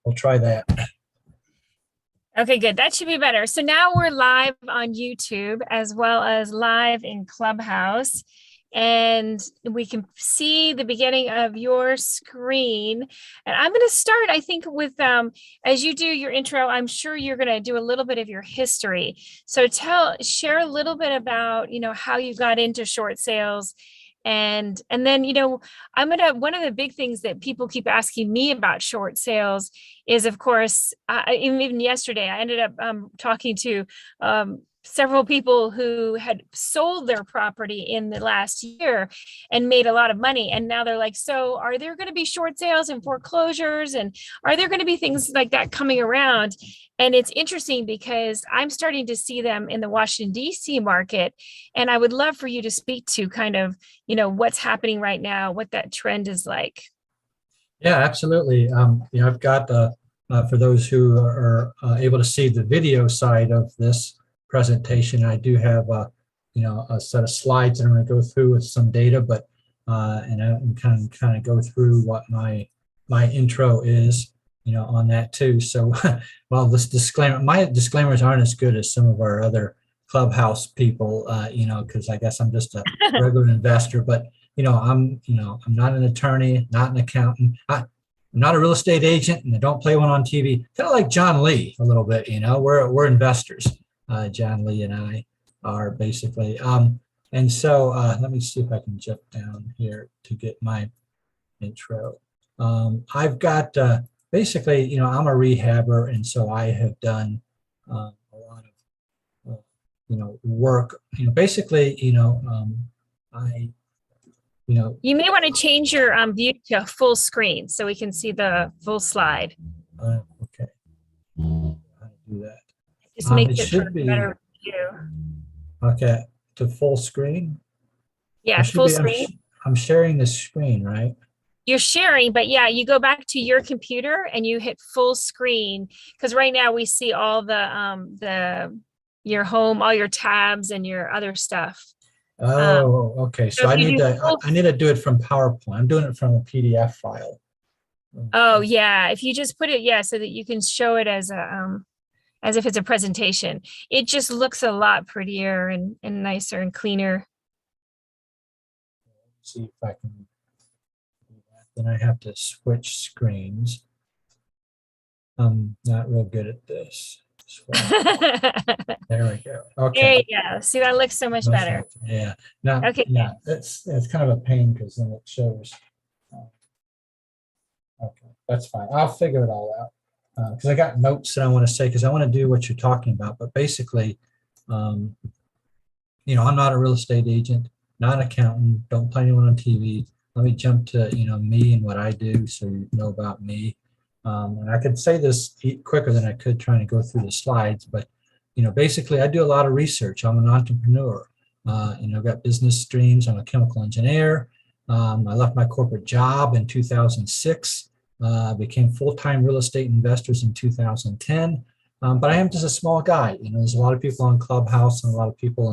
We'll try that. Okay, good. That should be better. So now we're live on YouTube as well as live in Clubhouse. And we can see the beginning of your screen. And I'm going to start, I think, with as you do your intro, I'm sure you're going to do a little bit of your history. So share a little bit about, how you got into short sales. And then, one of the big things that people keep asking me about short sales is, of course, even yesterday, I ended up talking to several people who had sold their property in the last year and made a lot of money. And now they're like, so are there going to be short sales and foreclosures? And are there going to be things like that coming around? And it's interesting because I'm starting to see them in the Washington, D.C. market. And I would love for you to speak to kind of, what's happening right now, what that trend is like. Yeah, absolutely. I've got, for those who are able to see the video side of this presentation, I do have, a set of slides that I'm going to go through with some data, but and kind of go through what my intro is, on that too. So, well, this disclaimer, my disclaimers aren't as good as some of our other Clubhouse people, because I guess I'm just a regular investor, but I'm not an attorney, not an accountant. I'm not a real estate agent, and I don't play one on TV. Kind of like John Lee a little bit, we're investors. John Lee and I are basically. And so let me see if I can jump down here to get my intro. I've got basically, I'm a rehabber, and so I have done a lot of work. Basically, I. You may want to change your view to full screen so we can see the full slide. Okay. How to do that? Just make it for a better view. Okay, to full screen? Yeah, full screen. I'm sharing the screen, right? You're sharing, but yeah, you go back to your computer and you hit full screen, because right now we see all your home, all your tabs and your other stuff. Oh, okay. So I need to do it from PowerPoint. I'm doing it from a PDF file. Oh yeah, if you just put it, so that you can show it as if it's a presentation, it just looks a lot prettier and nicer and cleaner. Let's see if I can do that. Then I have to switch screens. I'm not real good at this. There we go. Okay. There you go. See, that looks so much better. Yeah. Now, okay. Yeah, it's kind of a pain because then it shows. Okay, that's fine. I'll figure it all out because I got notes that I want to say because I want to do what you're talking about. But basically, I'm not a real estate agent, not an accountant, don't play anyone on TV. Let me jump to me and what I do so you know about me. And I could say this quicker than I could trying to go through the slides, but basically I do a lot of research. I'm an entrepreneur. I've got business streams. I'm a chemical engineer. I left my corporate job in 2006, became full-time real estate investors in 2010. But I am just a small guy. There's a lot of people on Clubhouse and a lot of people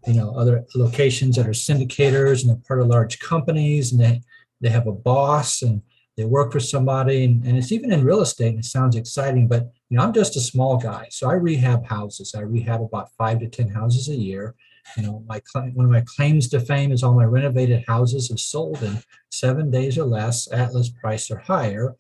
in other locations that are syndicators and they're part of large companies and they have a boss and they work for somebody, and it's even in real estate, and it sounds exciting, but I'm just a small guy. So I rehab houses. I rehab about 5 to 10 houses a year. One of my claims to fame is all my renovated houses have sold in 7 days or less at list price or higher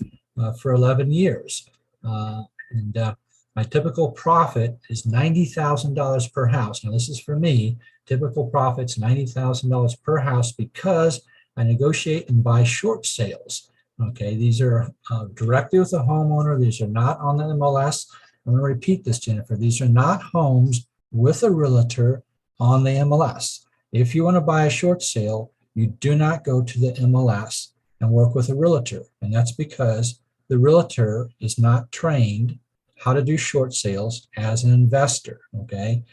for 11 years. My typical profit is $90,000 per house. Now this is for me. Typical profit's $90,000 per house because I negotiate and buy short sales. Okay, these are directly with the homeowner. These are not on the MLS. I'm going to repeat this, Jennifer. These are not homes with a realtor on the MLS. If you want to buy a short sale, you do not go to the MLS and work with a realtor. And that's because the realtor is not trained how to do short sales as an investor, okay?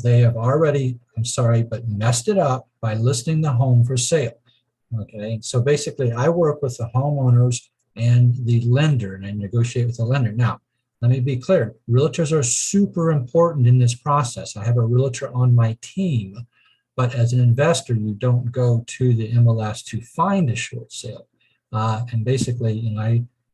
They have already, I'm sorry, but messed it up by listing the home for sale. Okay, so basically I work with the homeowners and the lender and I negotiate with the lender. Now, let me be clear. Realtors are super important in this process. I have a realtor on my team But as an investor, you don't go to the MLS to find a short sale. And basically,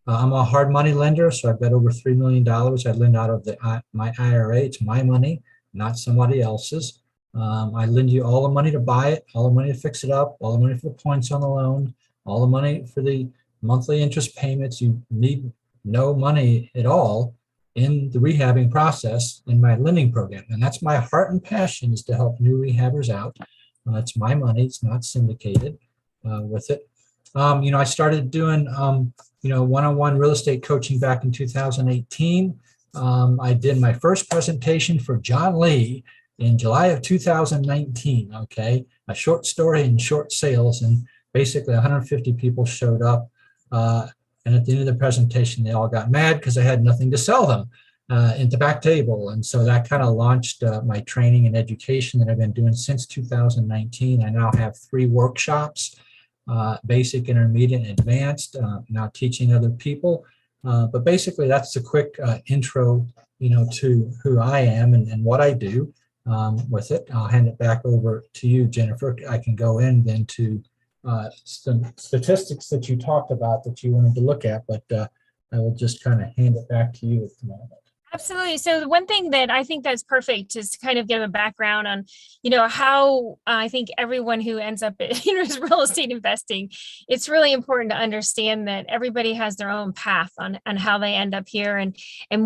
I'm a hard money lender, so I've got over $3 million. I lend out of my IRA. It's my money, not somebody else's. I lend you all the money to buy it, all the money to fix it up, all the money for the points on the loan, all the money for the monthly interest payments. You need no money at all in the rehabbing process in my lending program. And that's my heart and passion, is to help new rehabbers out. It's my money. It's not syndicated with it. I started doing, one-on-one real estate coaching back in 2018. I did my first presentation for John Lee in July of 2019, okay? A short story and short sales, and basically 150 people showed up. And at the end of the presentation, they all got mad because I had nothing to sell them at the back table. And so that kind of launched my training and education that I've been doing since 2019. I now have 3 workshops, basic, intermediate, and advanced, now teaching other people. But basically, that's a quick intro, to who I am and what I do with it. I'll hand it back over to you, Jennifer. I can go in then to some statistics that you talked about that you wanted to look at, but I will just kind of hand it back to you at the moment. Absolutely. So the one thing that I think that's perfect is to kind of give a background on, how I think everyone who ends up in real estate investing, it's really important to understand that everybody has their own path on how they end up here and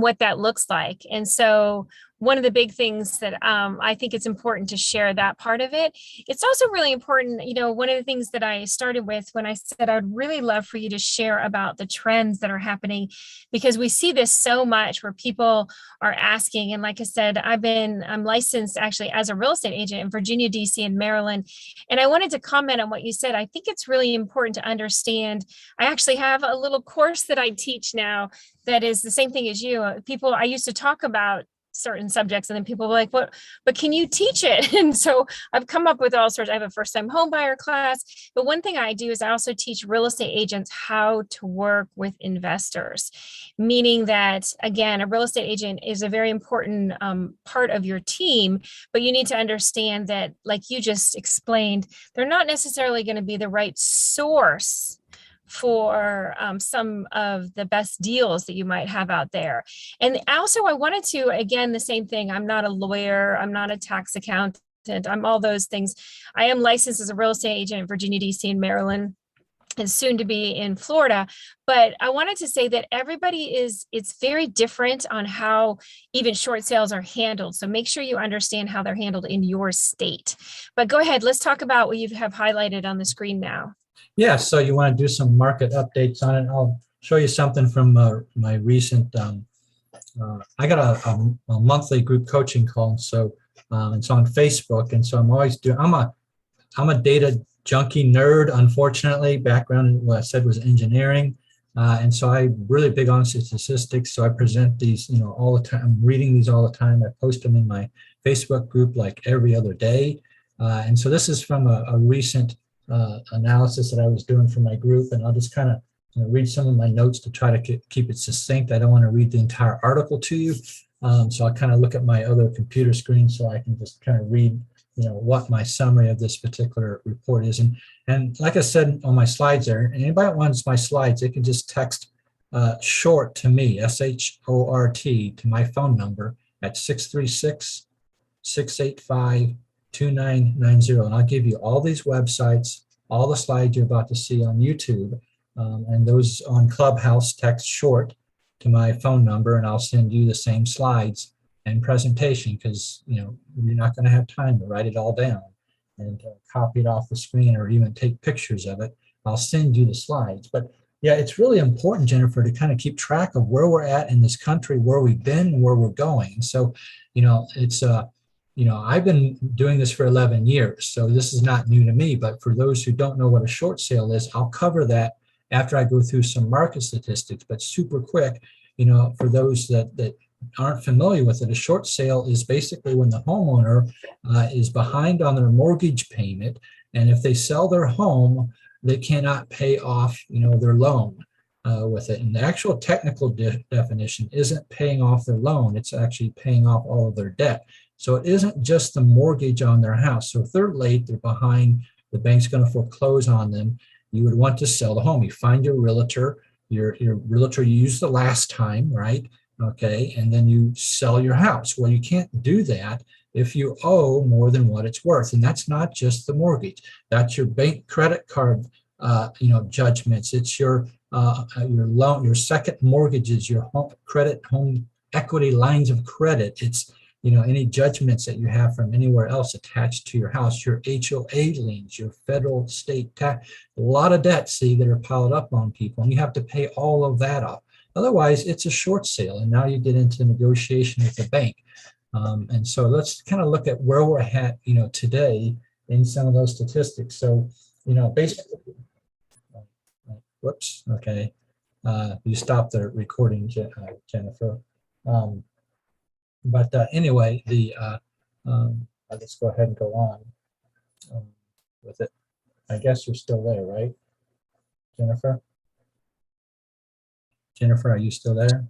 what that looks like. And so one of the big things that I think it's important to share that part of it. It's also really important, one of the things that I started with when I said I'd really love for you to share about the trends that are happening, because we see this so much where people are asking. And like I said, I'm licensed actually as a real estate agent in Virginia, DC, and Maryland. And I wanted to comment on what you said. I think it's really important to understand. I actually have a little course that I teach now that is the same thing as you. I used to talk about certain subjects, and then people were like, "What? But can you teach it?" And so I've come up with all sorts. I have a first-time home buyer class, but one thing I do is I also teach real estate agents how to work with investors, meaning that, again, a real estate agent is a very important part of your team, but you need to understand that, like you just explained, they're not necessarily going to be the right source for some of the best deals that you might have out there. And also, I wanted to, again, the same thing. I'm not a lawyer. I'm not a tax accountant. I'm all those things. I am licensed as a real estate agent in Virginia, DC, and Maryland, and soon to be in Florida. But I wanted to say that it's very different on how even short sales are handled. So make sure you understand how they're handled in your state. But go ahead, let's talk about what you have highlighted on the screen now. Yeah, so you want to do some market updates on it. I'll show you something from my recent, I got a monthly group coaching call. So it's on Facebook. And so I'm a data junkie nerd, unfortunately. Background, what I said, was engineering. And so I'm really big on statistics. So I present these, all the time. I'm reading these all the time. I post them in my Facebook group like every other day. And so this is from a recent analysis that I was doing for my group, and I'll just kind of read some of my notes to try to keep it succinct. I don't want to read the entire article to you, so I kind of look at my other computer screen so I can just kind of read, what my summary of this particular report is. And like I said on my slides there, anybody that wants my slides, they can just text short to me, SHORT, to my phone number at 636-685-2990, and I'll give you all these websites, all the slides you're about to see on YouTube, and those on Clubhouse. Text short to my phone number, and I'll send you the same slides and presentation, because you're not going to have time to write it all down and copy it off the screen or even take pictures of it. I'll send you the slides. But yeah, it's really important, Jennifer, to kind of keep track of where we're at in this country, where we've been, and where we're going. So it's I've been doing this for 11 years, so this is not new to me. But for those who don't know what a short sale is, I'll cover that after I go through some market statistics, but super quick. For those that aren't familiar with it, a short sale is basically when the homeowner is behind on their mortgage payment, and if they sell their home, they cannot pay off their loan with it. And the actual technical definition isn't paying off their loan, it's actually paying off all of their debt. So it isn't just the mortgage on their house. So if they're late, they're behind, the bank's going to foreclose on them. You would want to sell the home. You find your realtor, your realtor you used the last time, right? Okay, and then you sell your house. Well, you can't do that if you owe more than what it's worth, and that's not just the mortgage. That's your bank credit card, judgments. It's your loan, your second mortgages, your home equity lines of credit. It's any judgments that you have from anywhere else attached to your house, your HOA liens, your federal, state tax, a lot of debt, see, that are piled up on people, and you have to pay all of that off. Otherwise, it's a short sale, and now you get into negotiation with the bank. And so let's kind of look at where we're at, today in some of those statistics. So, basically, whoops, okay, you stopped the recording, Jennifer. But anyway, let's go ahead and go on with it. I guess you're still there, right, Jennifer? Jennifer, are you still there?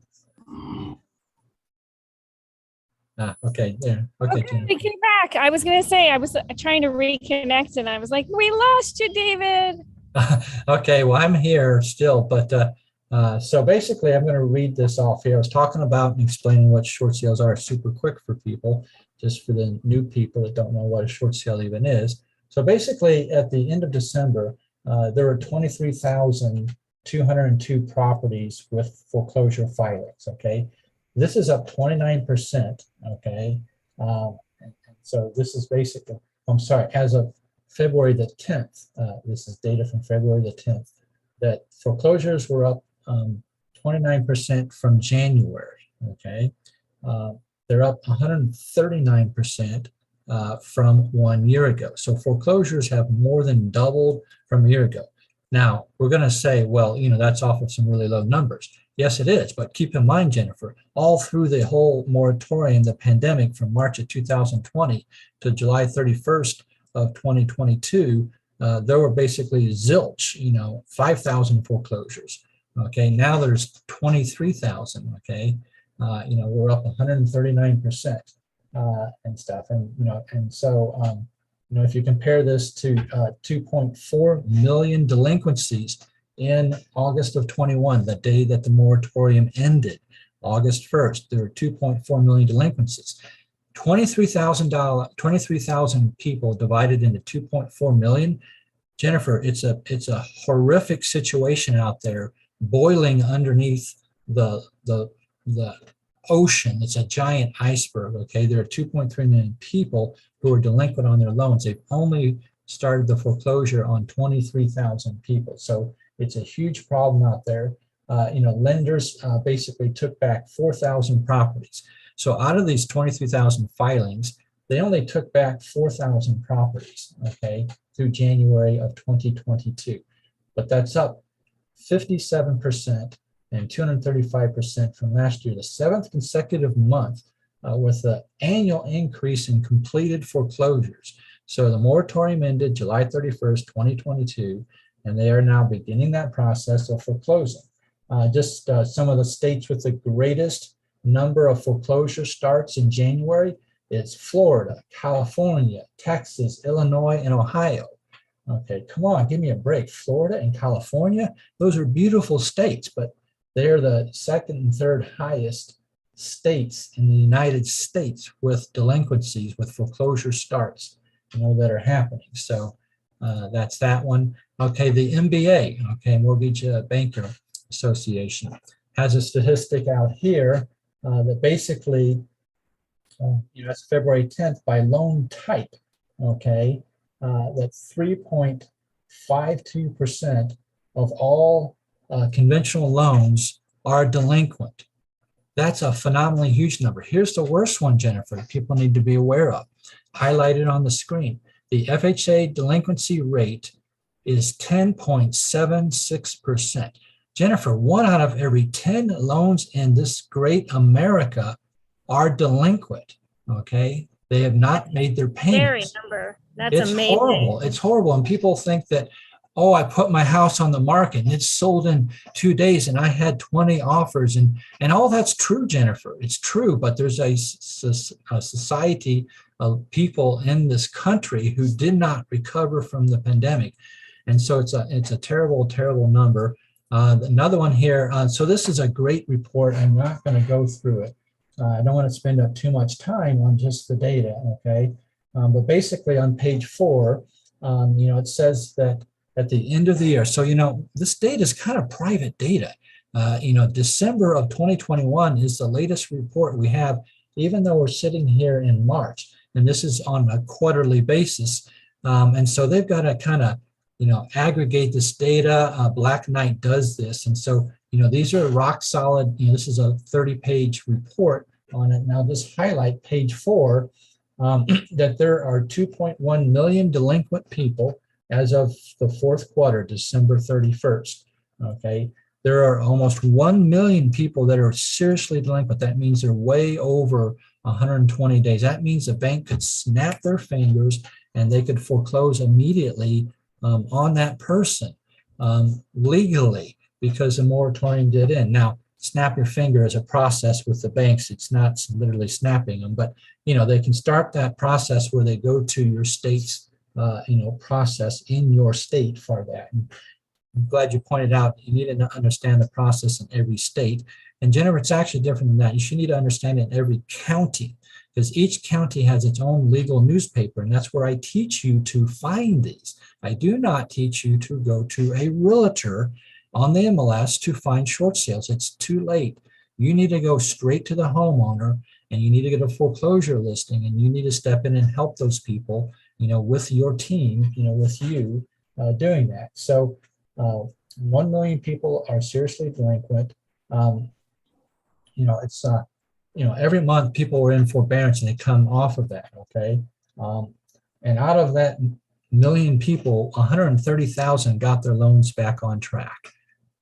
Okay, there. Okay, Jennifer. I came back. I was going to say, I was trying to reconnect and I was like, we lost you, David. Okay, well, I'm here still, but so basically, I'm going to read this off here. I was talking about and explaining what short sales are super quick for people, just for the new people that don't know what a short sale even is. So basically, at the end of December, there were 23,202 properties with foreclosure filings, okay? This is up 29%, okay? And so this is basically, I'm sorry, as of February the 10th, this is data from February the 10th, that foreclosures were up 29% from January, okay? They're up 139% from 1 year ago. So foreclosures have more than doubled from a year ago. Now, we're going to say, well, that's off of some really low numbers. Yes, it is. But keep in mind, Jennifer, all through the whole moratorium, the pandemic from March of 2020 to July 31st of 2022, there were basically zilch, 5,000 foreclosures. Okay, now there's 23,000. Okay, we're up 139% and stuff, and so if you compare this to 2.4 million delinquencies in August of 21, the day that the moratorium ended, August 1st, there were 2.4 million delinquencies. $23,000 people divided into 2.4 million. Jennifer, it's a horrific situation out there, boiling underneath the ocean. It's a giant iceberg. Okay, there are 2.3 million people who are delinquent on their loans. They've only started the foreclosure on 23,000 people. So it's a huge problem out there. Lenders basically took back 4,000 properties. So out of these 23,000 filings, they only took back 4,000 properties, okay, through January of 2022. But that's up 57% and 235% from last year, the seventh consecutive month with the annual increase in completed foreclosures. So the moratorium ended July 31st, 2022, and they are now beginning that process of foreclosing. Some of the states with the greatest number of foreclosure starts in January is Florida, California, Texas, Illinois, and Ohio. Okay, come on, give me a break. Florida and California, those are beautiful states, but they're the second and third highest states in the United States with delinquencies, with foreclosure starts, that are happening. So that's that one. Okay, the MBA, okay, Mortgage Banker Association, has a statistic out here that basically, it's February 10th by loan type, okay, that 3.52% of all conventional loans are delinquent. That's a phenomenally huge number. Here's the worst one, Jennifer, people need to be aware of, highlighted on the screen. The FHA delinquency rate is 10.76%. Jennifer, 1 out of every 10 loans in this great America are delinquent, okay? They have not made their payments. Scary number. That's It's amazing. horrible. It's horrible. And people think that, oh, I put my house on the market and it sold in 2 days and I had 20 offers, and all that's true, Jennifer. It's true, but there's a society of people in this country who did not recover from the pandemic. And so it's a terrible, terrible number. Another one here. So this is a great report. I'm not going to go through it. I don't want to spend up too much time on just the data, okay? But basically on page 4, it says that at the end of the year, so, this data is kind of private data. December of 2021 is the latest report we have, even though we're sitting here in March, and this is on a quarterly basis. And so they've got to kind of, aggregate this data. Black Knight does this. And so, these are rock solid. This is a 30-page report on it. Now, just highlight page 4, that there are 2.1 million delinquent people as of the fourth quarter, December 31st. Okay. There are almost 1 million people that are seriously delinquent. That means they're way over 120 days. That means the bank could snap their fingers and they could foreclose immediately on that person legally, because the moratorium did end. Now, snap your finger is a process with the banks. It's not literally snapping them, but they can start that process where they go to your state's process in your state for that. And I'm glad you pointed out you need to understand the process in every state. And Jennifer, it's actually different than that. You should need to understand it in every county, because each county has its own legal newspaper, and that's where I teach you to find these. I do not teach you to go to a realtor on the MLS to find short sales. It's too late. You need to go straight to the homeowner, and you need to get a foreclosure listing, and you need to step in and help those people, with your team, with you doing that. So 1 million people are seriously delinquent. It's every month people are in forbearance and they come off of that. Okay. And out of that million people, 130,000 got their loans back on track.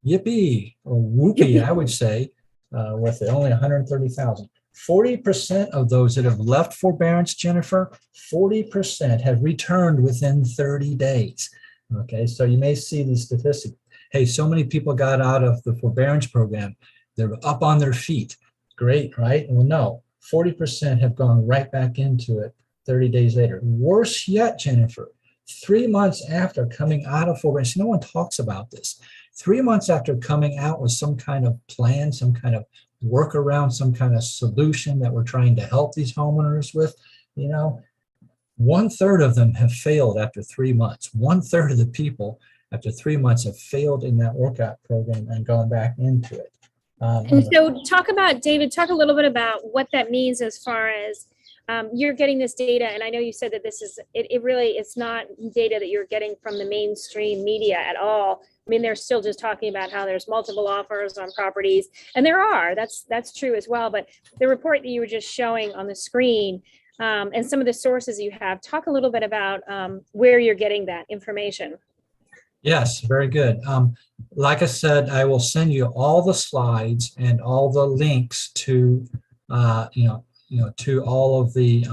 Yippee, or whoopee, I would say, with it, only 130,000. 40% of those that have left forbearance, Jennifer, 40% have returned within 30 days. Okay, so you may see these statistics. Hey, so many people got out of the forbearance program. They're up on their feet. Great, right? Well, no, 40% have gone right back into it 30 days later. Worse yet, Jennifer, 3 months after coming out of forbearance, no one talks about this. 3 months after coming out with some kind of plan, some kind of workaround, some kind of solution that we're trying to help these homeowners with, 1/3 of them have failed after 3 months. 1/3 of the people after 3 months have failed in that workout program and gone back into it. And so talk a little bit about what that means as far as you're getting this data. And I know you said that this is, it's not data that you're getting from the mainstream media at all. I mean, they're still just talking about how there's multiple offers on properties, and that's true as well. But the report that you were just showing on the screen, and some of the sources you have, talk a little bit about where you're getting that information. Yes, very good. Like I said, I will send you all the slides and all the links to, to all of the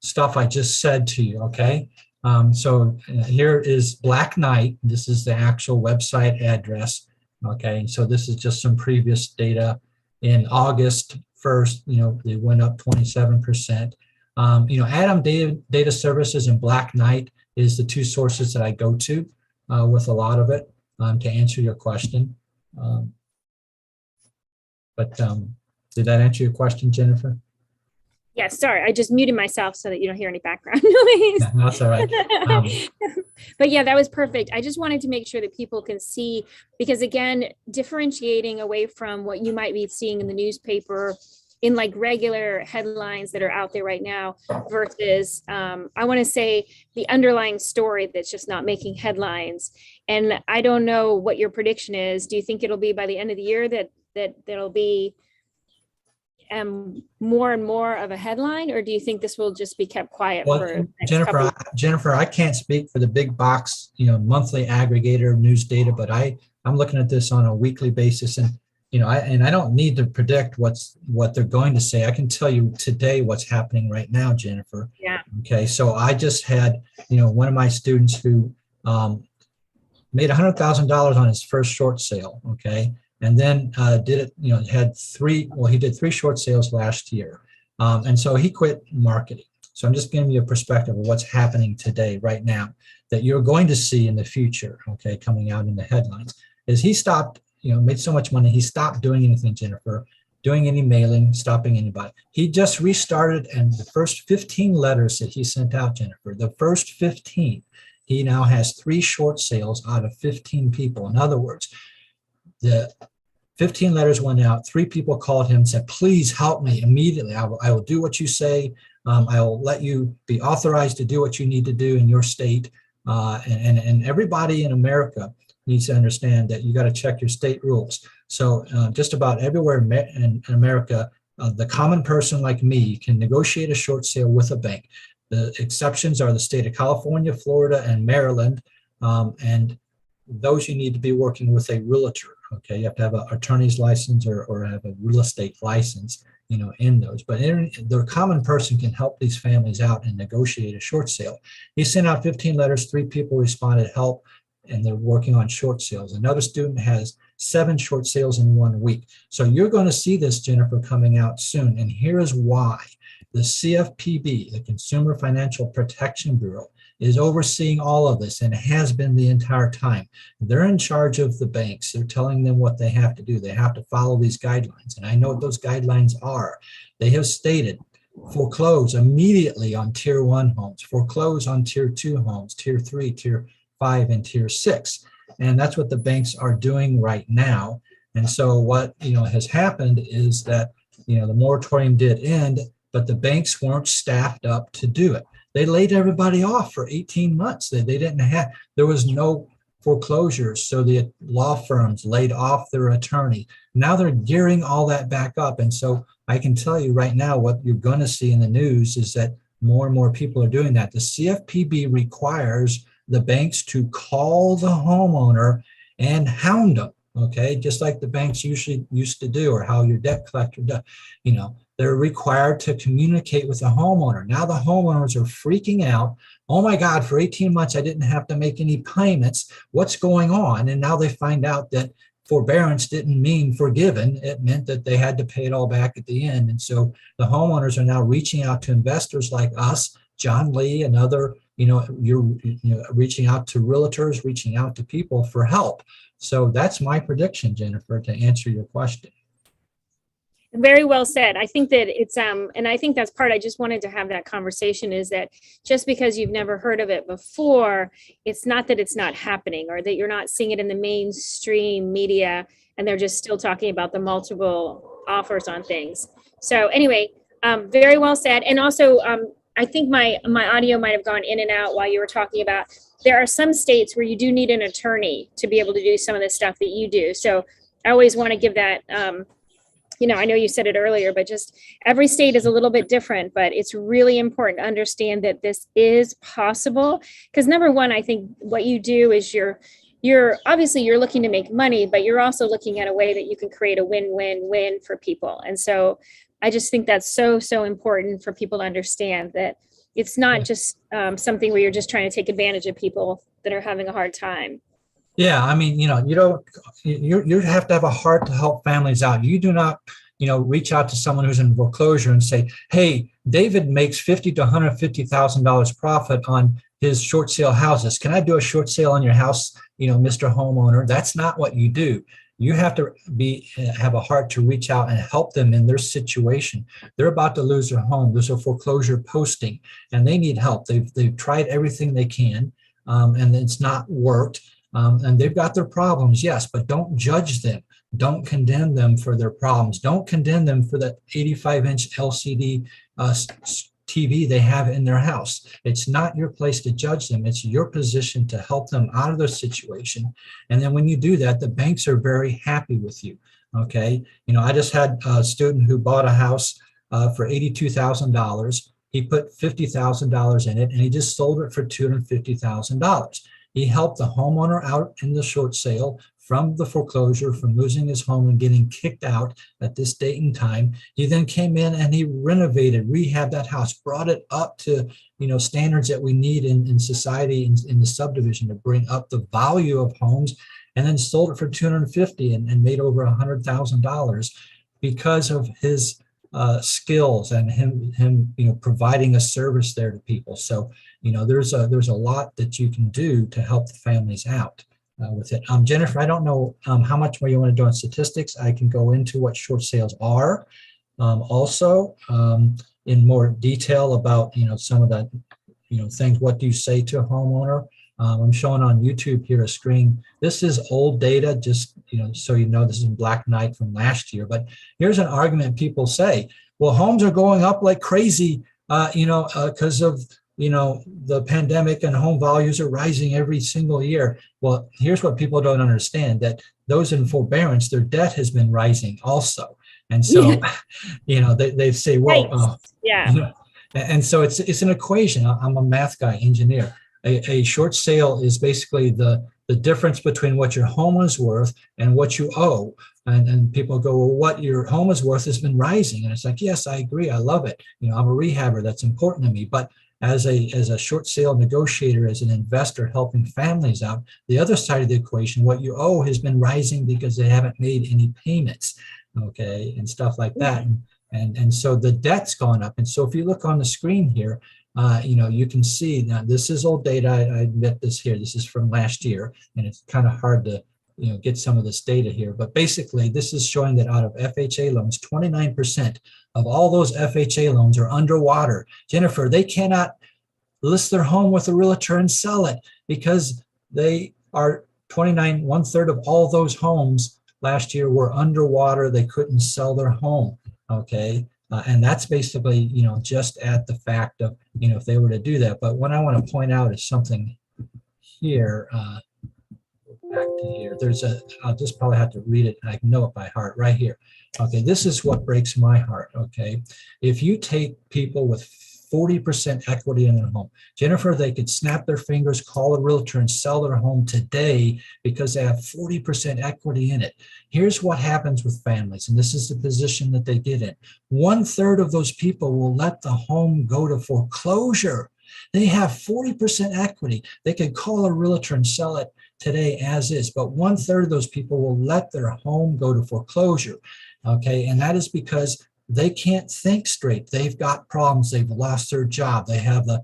stuff I just said to you. Okay. So here is Black Knight. This is the actual website address. Okay. So this is just some previous data. In August 1st, they went up 27%. Adam Data Services and Black Knight is the two sources that I go to with a lot of it to answer your question. Did that answer your question, Jennifer? Yes, sorry, I just muted myself so that you don't hear any background noise. Yeah, that's all right. But yeah, that was perfect. I just wanted to make sure that people can see, because again, differentiating away from what you might be seeing in the newspaper in like regular headlines that are out there right now versus I want to say the underlying story that's just not making headlines. And I don't know what your prediction is. Do you think it'll be by the end of the year that'll be more and more of a headline, or do you think this will just be kept quiet? Well, for Jennifer, I can't speak for the big box, monthly aggregator of news data, but I'm looking at this on a weekly basis, and I don't need to predict what they're going to say. I can tell you today what's happening right now, Jennifer. Yeah. Okay. So I just had, one of my students who made $100,000 on his first short sale. Okay. And then did it, he did 3 short sales last year. And so he quit marketing. So I'm just giving you a perspective of what's happening today, right now, that you're going to see in the future, okay, coming out in the headlines, is he stopped, made so much money, he stopped doing anything, Jennifer, doing any mailing, stopping anybody. He just restarted, and the first 15 letters that he sent out, Jennifer, the first 15, he now has 3 short sales out of 15 people. In other words, the 15 letters went out, 3 people called him and said, please help me immediately. I will do what you say. I will let you be authorized to do what you need to do in your state. And everybody in America needs to understand that you got to check your state rules. So just about everywhere in America, the common person like me can negotiate a short sale with a bank. The exceptions are the state of California, Florida, and Maryland. And those you need to be working with a realtor. Okay, you have to have an attorney's license or have a real estate license, in those. But the common person can help these families out and negotiate a short sale. He sent out 15 letters, 3 people responded, help, and they're working on short sales. Another student has 7 short sales in 1 week. So you're going to see this, Jennifer, coming out soon. And here is why. The CFPB, the Consumer Financial Protection Bureau, is overseeing all of this and has been the entire time. They're in charge of the banks. They're telling them what they have to do. They have to follow these guidelines. And I know what those guidelines are. They have stated foreclose immediately on tier 1 homes, foreclose on tier 2 homes, tier 3, tier 5, and tier 6. And that's what the banks are doing right now. And so what has happened is that the moratorium did end, but the banks weren't staffed up to do it. They laid everybody off for 18 months. There was no foreclosures. So the law firms laid off their attorney. Now they're gearing all that back up. And so I can tell you right now, what you're going to see in the news is that more and more people are doing that. The CFPB requires the banks to call the homeowner and hound them. Okay, just like the banks usually used to do, or how your debt collector does. They're required to communicate with the homeowner. Now the homeowners are freaking out. Oh my God, for 18 months, I didn't have to make any payments. What's going on? And now they find out that forbearance didn't mean forgiven. It meant that they had to pay it all back at the end. And so the homeowners are now reaching out to investors like us, John Lee, and other, you're reaching out to realtors, reaching out to people for help. So that's my prediction, Jennifer, to answer your question. Very well said. I think that it's, and I think that's part, I just wanted to have that conversation, is that just because you've never heard of it before, it's not that it's not happening, or that you're not seeing it in the mainstream media and they're just still talking about the multiple offers on things. So anyway, very well said. And also, I think my audio might have gone in and out while you were talking about, there are some states where you do need an attorney to be able to do some of the stuff that you do. So I always want to give that, I know you said it earlier, but just every state is a little bit different, but it's really important to understand that this is possible. Because number one, I think what you do is you're obviously you're looking to make money, but you're also looking at a way that you can create a win-win-win for people. And so I just think that's so important for people to understand that it's not just something where you're just trying to take advantage of people that are having a hard time. Yeah, I mean, you have to have a heart to help families out. You do not, reach out to someone who's in foreclosure and say, hey, David makes $50,000 to $150,000 profit on his short sale houses. Can I do a short sale on your house, Mr. Homeowner? That's not what you do. You have to have a heart to reach out and help them in their situation. They're about to lose their home. There's a foreclosure posting, and they need help. They've tried everything they can, and it's not worked. And they've got their problems, yes, but don't judge them. Don't condemn them for their problems. Don't condemn them for that 85-inch LCD TV they have in their house. It's not your place to judge them. It's your position to help them out of their situation. And then when you do that, the banks are very happy with you, okay? I just had a student who bought a house for $82,000. He put $50,000 in it, and he just sold it for $250,000. He helped the homeowner out in the short sale from the foreclosure, from losing his home and getting kicked out at this date and time. He then came in and he renovated, rehabbed that house, brought it up to, standards that we need in society, in the subdivision, to bring up the value of homes, and then sold it for 250 and made over $100,000 because of his skills and him providing a service there to people. So there's a lot that you can do to help the families out with it. Jennifer, I don't know how much more you want to do on statistics. I can go into what short sales are also in more detail about some of the things. What do you say to a homeowner? I'm showing on YouTube here a screen. This is old data, just so this is in black and white from last year. But here's an argument people say: well, homes are going up like crazy, because of the pandemic, and home values are rising every single year. Well, here's what people don't understand: that those in forbearance, their debt has been rising also, and so they say, well, right. Yeah. And so it's an equation. I'm a math guy, engineer. A short sale is basically the difference between what your home is worth and what you owe. And people go, well, what your home is worth has been rising. And it's like, yes, I agree. I love it. I'm a rehabber. That's important to me. But as a short sale negotiator, as an investor helping families out, the other side of the equation, what you owe has been rising because they haven't made any payments, okay, and stuff like that. And so the debt's gone up. And so if you look on the screen here, you can see now this is old data. I admit this here. This is from last year, and it's kind of hard to get some of this data here. But basically, this is showing that out of FHA loans, 29% of all those FHA loans are underwater. Jennifer, they cannot list their home with a realtor and sell it because they are 29. 1/3 of all those homes last year were underwater. They couldn't sell their home. Okay. And that's basically, just at the fact of, if they were to do that. But what I want to point out is something here. Back to here. I'll just probably have to read it. I know it by heart right here. Okay. This is what breaks my heart. Okay. If you take people with 40% equity in their home, Jennifer, they could snap their fingers, call a realtor, and sell their home today because they have 40% equity in it. Here's what happens with families, and this is the position that they get in. 1/3 of those people will let the home go to foreclosure. They have 40% equity. They could call a realtor and sell it today as is, but 1/3 of those people will let their home go to foreclosure. Okay, and that is because they can't think straight. They've got problems. They've lost their job. They have the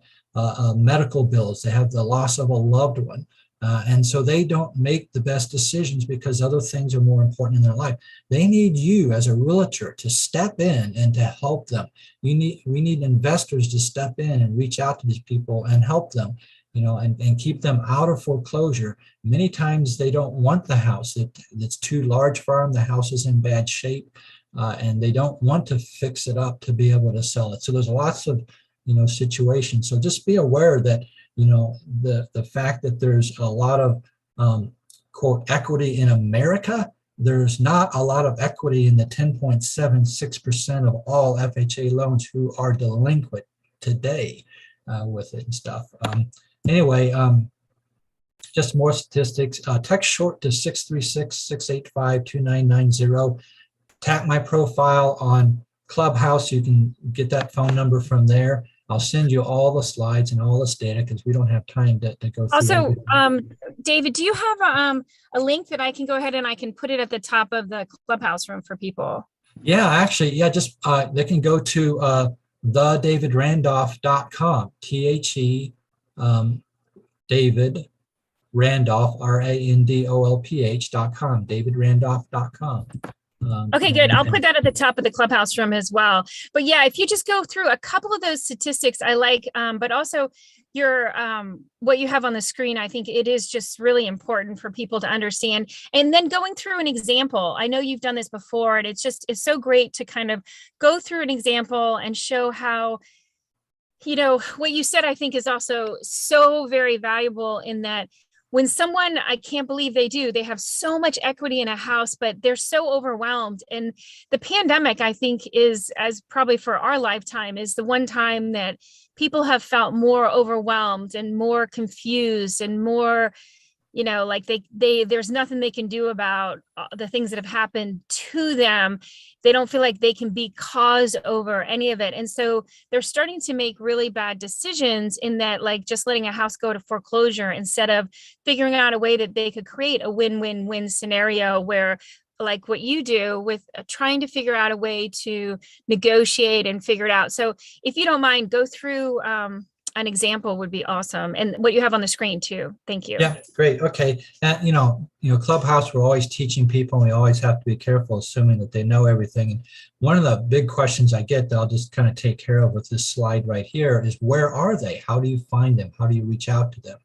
medical bills. They have the loss of a loved one. And so they don't make the best decisions because other things are more important in their life. They need you as a realtor to step in and to help them. We need investors to step in and reach out to these people and help them, and keep them out of foreclosure. Many times they don't want the house. It's too large for them. The house is in bad shape. And they don't want to fix it up to be able to sell it. So there's lots of, situations. So just be aware that, the fact that there's a lot of, quote, equity in America, there's not a lot of equity in the 10.76% of all FHA loans who are delinquent today with it and stuff. Anyway, just more statistics. Text short to 636-685-2990. Tap my profile on Clubhouse. You can get that phone number from there. I'll send you all the slides and all this data because we don't have time to go through. Also, David, do you have a link that I can go ahead and I can put it at the top of the Clubhouse room for people? Yeah, actually, yeah, just they can go to thedavidrandolph.com, David Randolph, RANDOLPH.com, davidrandolph.com. Okay, good. I'll put that at the top of the Clubhouse room as well. But yeah, if you just go through a couple of those statistics I like, but also your what you have on the screen, I think it is just really important for people to understand. And then going through an example, I know you've done this before, and it's so great to kind of go through an example and show how, what you said, I think is also so very valuable in that when someone, I can't believe they have so much equity in a house, but they're so overwhelmed. And the pandemic, I think, is, as probably for our lifetime, is the one time that people have felt more overwhelmed and more confused and more like there's nothing they can do about the things that have happened to them. They don't feel like they can be cause over any of it. And so they're starting to make really bad decisions in that, like just letting a house go to foreclosure instead of figuring out a way that they could create a win-win-win scenario where, like what you do with trying to figure out a way to negotiate and figure it out. So if you don't mind, go through an example would be awesome. And what you have on the screen too. Thank you. Yeah, great. Okay. And, Clubhouse, we're always teaching people, and we always have to be careful, assuming that they know everything. And one of the big questions I get that I'll just kind of take care of with this slide right here is, where are they? How do you find them? How do you reach out to them?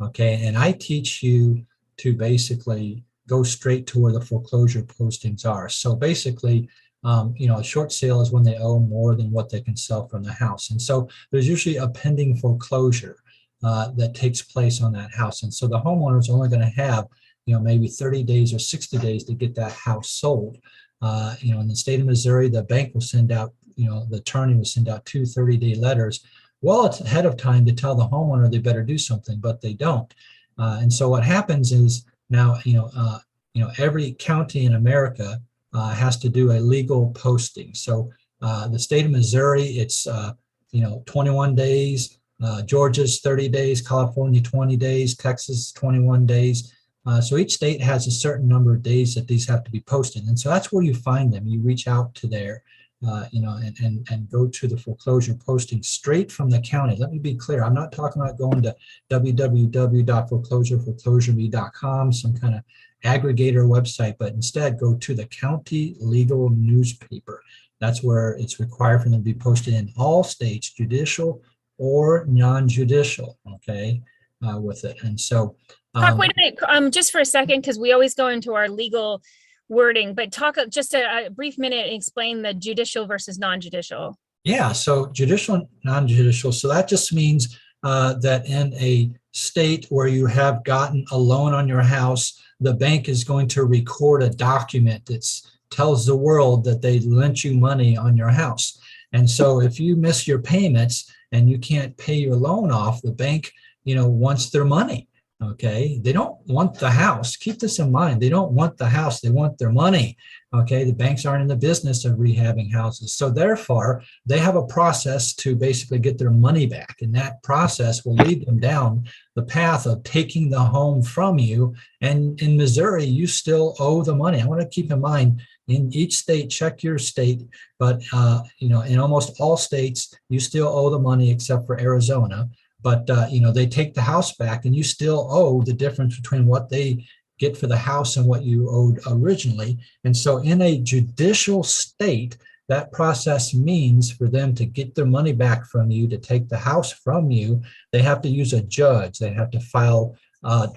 Okay. And I teach you to basically go straight to where the foreclosure postings are. So basically, a short sale is when they owe more than what they can sell from the house. And so there's usually a pending foreclosure that takes place on that house. And so the homeowner is only going to have, maybe 30 days or 60 days to get that house sold. In the state of Missouri, the bank will send out, the attorney will send out 2 30-day letters well ahead of time to tell the homeowner they better do something, but they don't. And so what happens is now, every county in America has to do a legal posting. So the state of Missouri, it's 21 days. Georgia's 30 days, California 20 days, Texas 21 days. So each state has a certain number of days that these have to be posted, and so that's where you find them. You reach out to there, and go to the foreclosure posting straight from the county. Let me be clear. I'm not talking about going to www.foreclosureme.com, some kind of aggregator website, but instead go to the county legal newspaper. That's where it's required for them to be posted in all states, judicial or non-judicial, okay, with it. And so wait a minute, just for a second, because we always go into our legal wording, but talk just a brief minute and explain the judicial versus non-judicial. Yeah, so judicial and non-judicial. So that just means that in a state where you have gotten a loan on your house, the bank is going to record a document that tells the world that they lent you money on your house. And so if you miss your payments and you can't pay your loan off, the bank, wants their money. Okay, they don't want the house. Keep this in mind. They don't want the house. They want their money. Okay, the banks aren't in the business of rehabbing houses. So therefore, they have a process to basically get their money back. And that process will lead them down the path of taking the home from you. And in Missouri, you still owe the money. I want to keep in mind, in each state, check your state, but in almost all states, you still owe the money except for Arizona. But, they take the house back, and you still owe the difference between what they get for the house and what you owed originally. And so in a judicial state, that process means for them to get their money back from you, to take the house from you, they have to use a judge. They have to file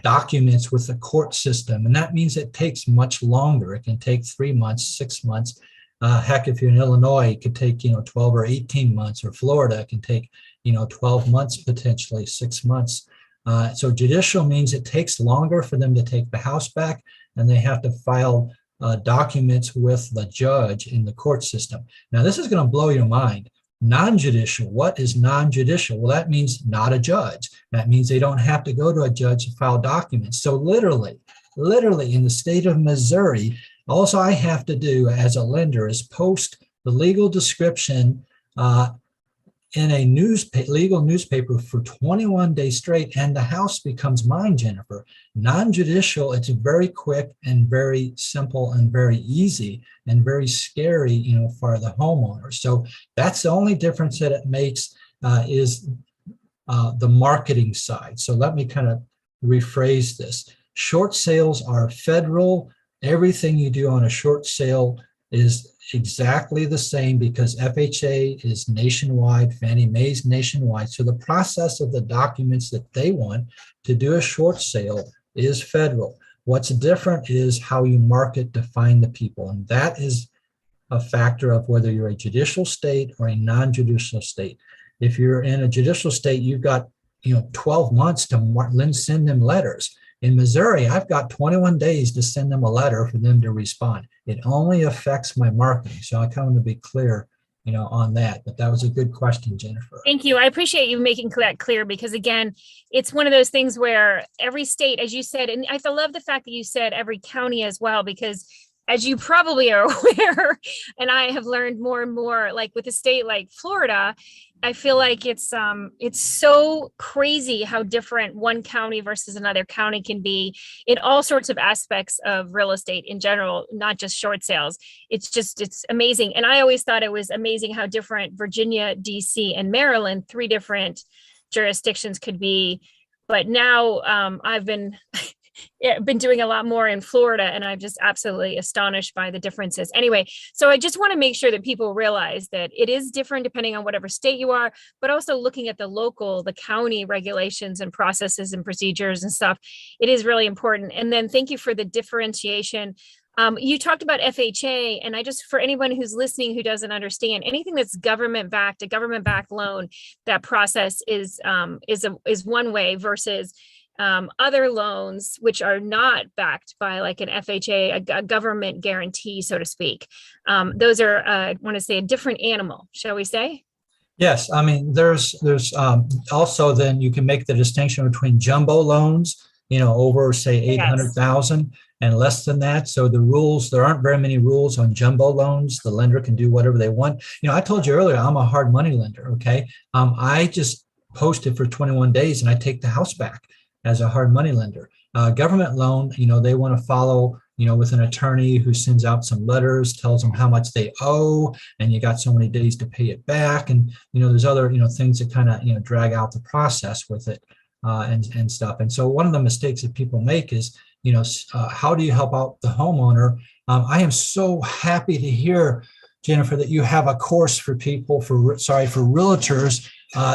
documents with the court system. And that means it takes much longer. It can take 3 months, 6 months. Heck, if you're in Illinois, it could take, 12 or 18 months, or Florida, it can take 12 months, potentially 6 months. So judicial means it takes longer for them to take the house back, and they have to file documents with the judge in the court system. Now, this is going to blow your mind. Non-judicial, what is non-judicial? Well, that means not a judge. That means they don't have to go to a judge to file documents. So literally in the state of Missouri, all I have to do as a lender is post the legal description in a legal newspaper for 21 days straight, and the house becomes mine, Jennifer. Non-judicial, it's very quick and very simple and very easy and very scary, for the homeowner. So that's the only difference that it makes is the marketing side. So let me kind of rephrase this. Short sales are federal. Everything you do on a short sale is exactly the same because FHA is nationwide, Fannie Mae's nationwide. So the process of the documents that they want to do a short sale is federal. What's different is how you market to find the people. And that is a factor of whether you're a judicial state or a non-judicial state. If you're in a judicial state, you've got 12 months to send them letters. In Missouri, I've got 21 days to send them a letter for them to respond. It only affects my marketing. So I kind of want to be clear on that. But that was a good question, Jennifer. Thank you. I appreciate you making that clear because, again, it's one of those things where every state, as you said, and I love the fact that you said every county as well, because as you probably are aware, and I have learned more and more, like with a state like Florida, I feel like it's so crazy how different one county versus another county can be in all sorts of aspects of real estate in general, not just short sales. It's amazing. And I always thought it was amazing how different Virginia, DC, and Maryland, three different jurisdictions could be. But now I've been doing a lot more in Florida, and I'm just absolutely astonished by the differences. Anyway, so I just want to make sure that people realize that it is different depending on whatever state you are, but also looking at the county regulations and processes and procedures and stuff. It is really important. And then thank you for the differentiation. You talked about FHA, and for anyone who's listening who doesn't understand, anything that's government backed, a government backed loan, that process is one way versus other loans, which are not backed by like an FHA, a government guarantee, so to speak. Those are, I want to say, a different animal, shall we say? Yes, I mean, there's also then you can make the distinction between jumbo loans, over say 800,000 and less than that. So there aren't very many rules on jumbo loans. The lender can do whatever they want. I told you earlier, I'm a hard money lender. Okay. I just post it for 21 days and I take the house back as a hard money lender. Government loan, they want to follow, with an attorney who sends out some letters, tells them how much they owe, and you got so many days to pay it back. And, there's other, things that kind of, drag out the process with it and stuff. And so one of the mistakes that people make is, how do you help out the homeowner? I am so happy to hear, Jennifer, that you have a course for people, for realtors,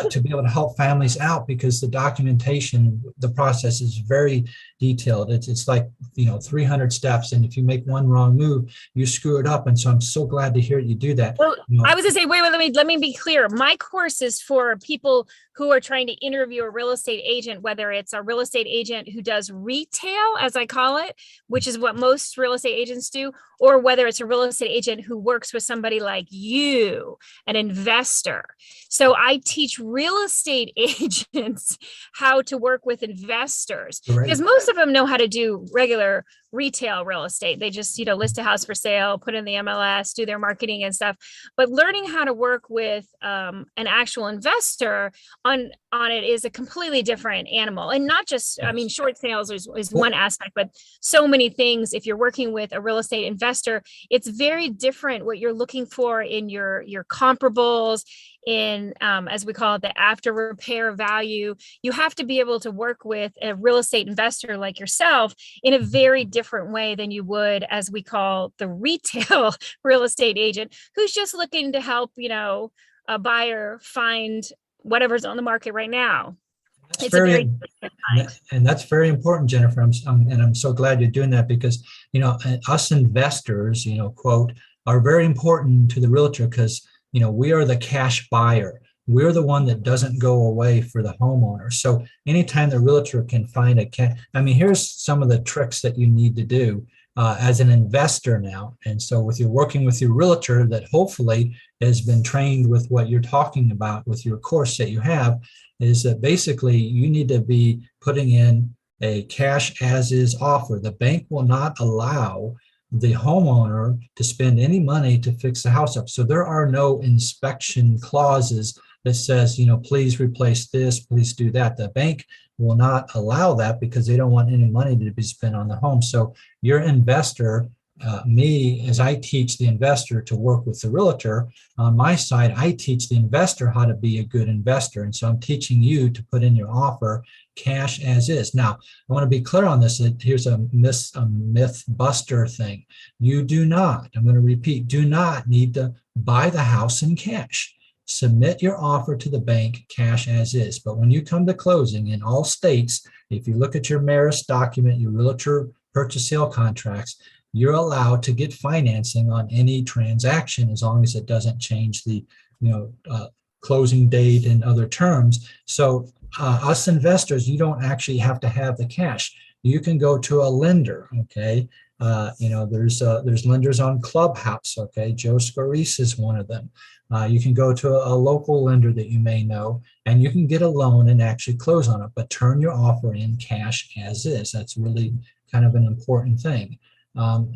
to be able to help families out, because the documentation, the process is very detailed. It's like 300 steps, and if you make one wrong move, you screw it up. And so I'm so glad to hear you do that. Well, I was gonna say, wait, let me be clear. My course is for people who are trying to interview a real estate agent, whether it's a real estate agent who does retail, as I call it, which is what most real estate agents do, or whether it's a real estate agent who works with somebody like you, an investor. So I teach real estate agents how to work with investors, because most of them know how to do regular retail real estate. They just, list a house for sale, put in the MLS, do their marketing and stuff. But learning how to work with an actual investor on it is a completely different animal. And not just, I mean, short sales is one aspect, but so many things. If you're working with a real estate investor, it's very different what you're looking for in your comparables, in as we call it, the after repair value. You have to be able to work with a real estate investor like yourself in a very different way than you would, as we call, the retail real estate agent, who's just looking to help, a buyer find whatever's on the market right now. It's and that's very important, Jennifer. I'm so glad you're doing that, because, us investors, quote, are very important to the realtor, because, we are the cash buyer. We're the one that doesn't go away for the homeowner. So anytime the realtor can find here's some of the tricks that you need to do as an investor now. And so with you working with your realtor that hopefully has been trained with what you're talking about with your course that you have, is that basically you need to be putting in a cash as is offer. The bank will not allow the homeowner to spend any money to fix the house up. So there are no inspection clauses that says, please replace this, please do that. The bank will not allow that because they don't want any money to be spent on the home. So your investor, as I teach the investor to work with the realtor, on my side, I teach the investor how to be a good investor. And so I'm teaching you to put in your offer cash as is. Now, I want to be clear on this. Here's a myth buster thing. You do not, I'm going to repeat, do not need to buy the house in cash. Submit your offer to the bank cash as is. But when you come to closing in all states, if you look at your Maris document, your realtor purchase sale contracts, you're allowed to get financing on any transaction as long as it doesn't change the closing date and other terms. So us investors, you don't actually have to have the cash. You can go to a lender, okay, There's lenders on Clubhouse. Okay, Joe Scarice is one of them. You can go to a local lender that you may know, and you can get a loan and actually close on it, but turn your offer in cash as is. That's really kind of an important thing. Some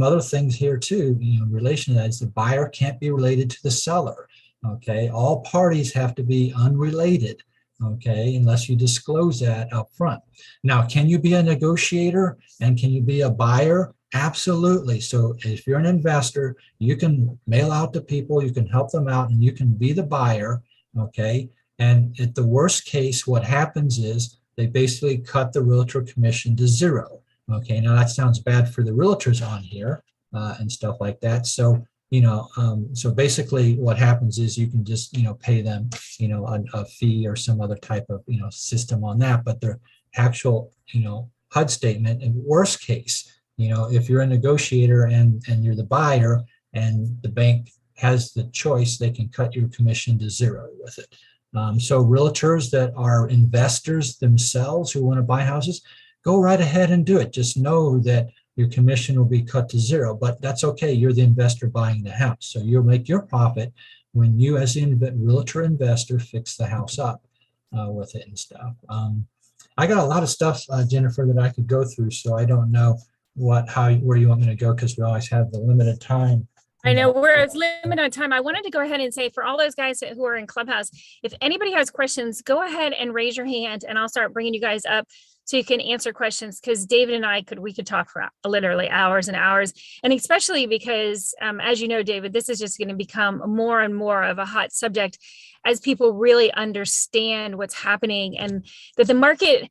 other things here too, in relation to that, is the buyer can't be related to the seller. Okay, all parties have to be unrelated. Okay, unless you disclose that up front. Now, can you be a negotiator and can you be a buyer? Absolutely. So if you're an investor, you can mail out to people, you can help them out, and you can be the buyer. Okay, and at the worst case, what happens is they basically cut the realtor commission to zero. Okay, now that sounds bad for the realtors on here and stuff like that. So so basically what happens is you can just, pay them, a fee or some other type of, system on that. But their actual, HUD statement, in worst case, if you're a negotiator and you're the buyer and the bank has the choice, they can cut your commission to zero with it. So realtors that are investors themselves who want to buy houses, go right ahead and do it. Just know that your commission will be cut to zero, but that's okay. You're the investor buying the house. So you'll make your profit when you, as the realtor investor, fix the house up with it and stuff. I got a lot of stuff, Jennifer, that I could go through. So I don't know where you want me to go, because we always have the limited time. I know we're limited on time. I wanted to go ahead and say, for all those guys who are in Clubhouse, if anybody has questions, go ahead and raise your hand and I'll start bringing you guys up so you can answer questions, because David and we could talk for literally hours and hours. And especially because, as you know, David, this is just going to become more and more of a hot subject as people really understand what's happening, and that the market.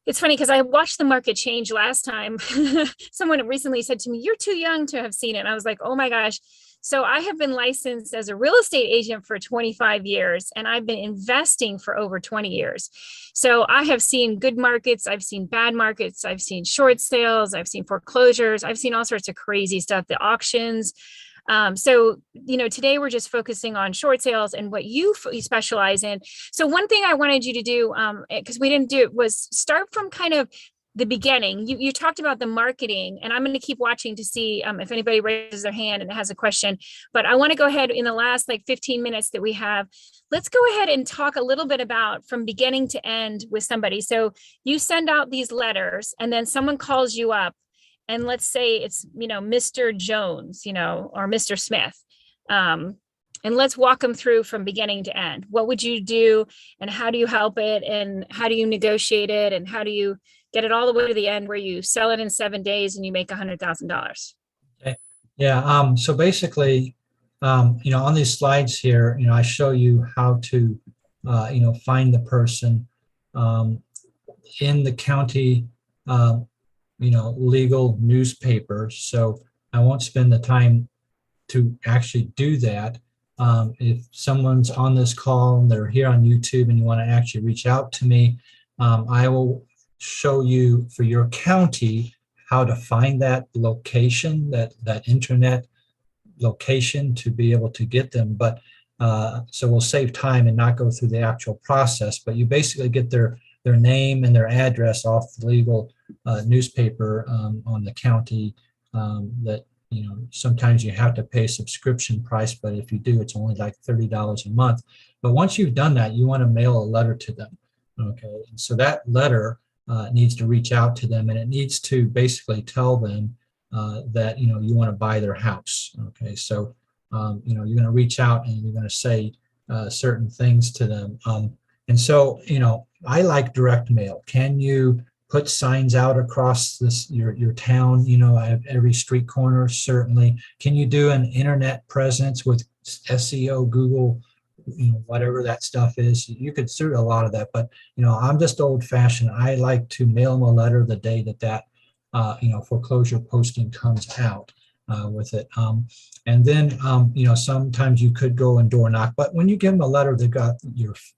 It's funny because I watched the market change last time. Someone recently said to me, "You're too young to have seen it." And I was like, oh my gosh. So I have been licensed as a real estate agent for 25 years, and I've been investing for over 20 years. So I have seen good markets. I've seen bad markets. I've seen short sales. I've seen foreclosures. I've seen all sorts of crazy stuff, the auctions. So today we're just focusing on short sales and what you specialize in. So one thing I wanted you to do, because we didn't do it, was start from kind of the beginning. You talked about the marketing, and I'm going to keep watching to see if anybody raises their hand and has a question. But I want to go ahead in the last 15 minutes that we have. Let's go ahead and talk a little bit about from beginning to end with somebody. So you send out these letters, and then someone calls you up. And let's say it's, Mr. Jones, or Mr. Smith. And let's walk them through from beginning to end. What would you do, and how do you help it, and how do you negotiate it, and how do you get it all the way to the end where you sell it in 7 days and you make $100,000? Okay. Yeah. So basically, on these slides here, I show you how to, find the person in the county, legal newspapers. So I won't spend the time to actually do that. If someone's on this call and they're here on YouTube and you want to actually reach out to me, I will show you for your county how to find that location, that internet location, to be able to get them. But so we'll save time and not go through the actual process, but you basically get their name and their address off the legal newspaper on the county that, sometimes you have to pay a subscription price, but if you do, it's only like $30 a month. But once you've done that, you want to mail a letter to them. Okay. And so that letter needs to reach out to them, and it needs to basically tell them that, you want to buy their house. Okay. So, you're going to reach out and you're going to say certain things to them. And so, I like direct mail. Can you put signs out across your town, at every street corner? Certainly. Can you do an internet presence with SEO, Google, whatever that stuff is? You could do a lot of that, but I'm just old fashioned. I like to mail them a letter the day that foreclosure posting comes out with it. And then, sometimes you could go and door knock, but when you give them a letter, they've got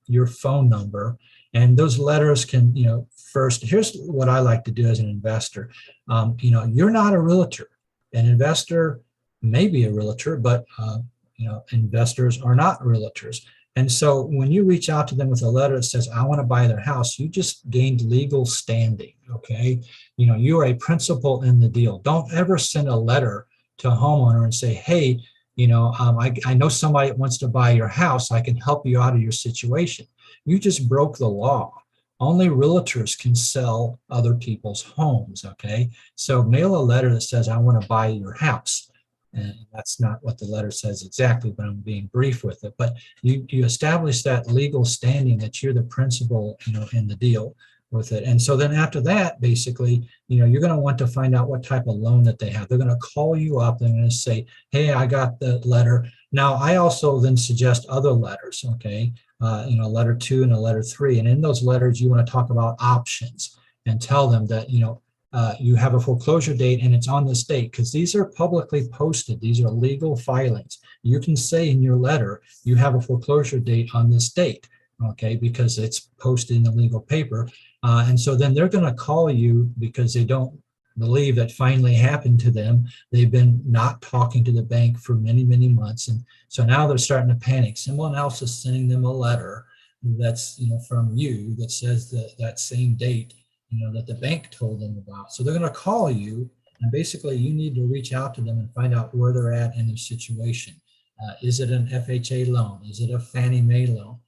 your phone number, and those letters can, first, here's what I like to do as an investor. You're not a realtor. An investor may be a realtor, but, investors are not realtors. And so when you reach out to them with a letter that says, I want to buy their house, you just gained legal standing. okay? You are a principal in the deal. Don't ever send a letter to a homeowner and say, hey, I know somebody wants to buy your house. I can help you out of your situation. You just broke the law. Only realtors can sell other people's homes, okay? So mail a letter that says, I want to buy your house. And that's not what the letter says exactly, but I'm being brief with it. But you establish that legal standing that you're the principal, in the deal with it. And so then after that, basically, you're going to want to find out what type of loan that they have. They're going to call you up. They're going to say, hey, I got the letter. Now, I also then suggest other letters, okay? Letter 2 and a letter 3. And in those letters, you want to talk about options and tell them that, you have a foreclosure date and it's on this date, because these are publicly posted. These are legal filings. You can say in your letter, you have a foreclosure date on this date, okay, because it's posted in the legal paper. And so then they're going to call you because they don't believe that finally happened to them. They've been not talking to the bank for many, many months. And so now they're starting to panic. Someone else is sending them a letter that's, from you that says that same date, that the bank told them about. So they're going to call you, and basically you need to reach out to them and find out where they're at in their situation. Is it an FHA loan? Is it a Fannie Mae loan?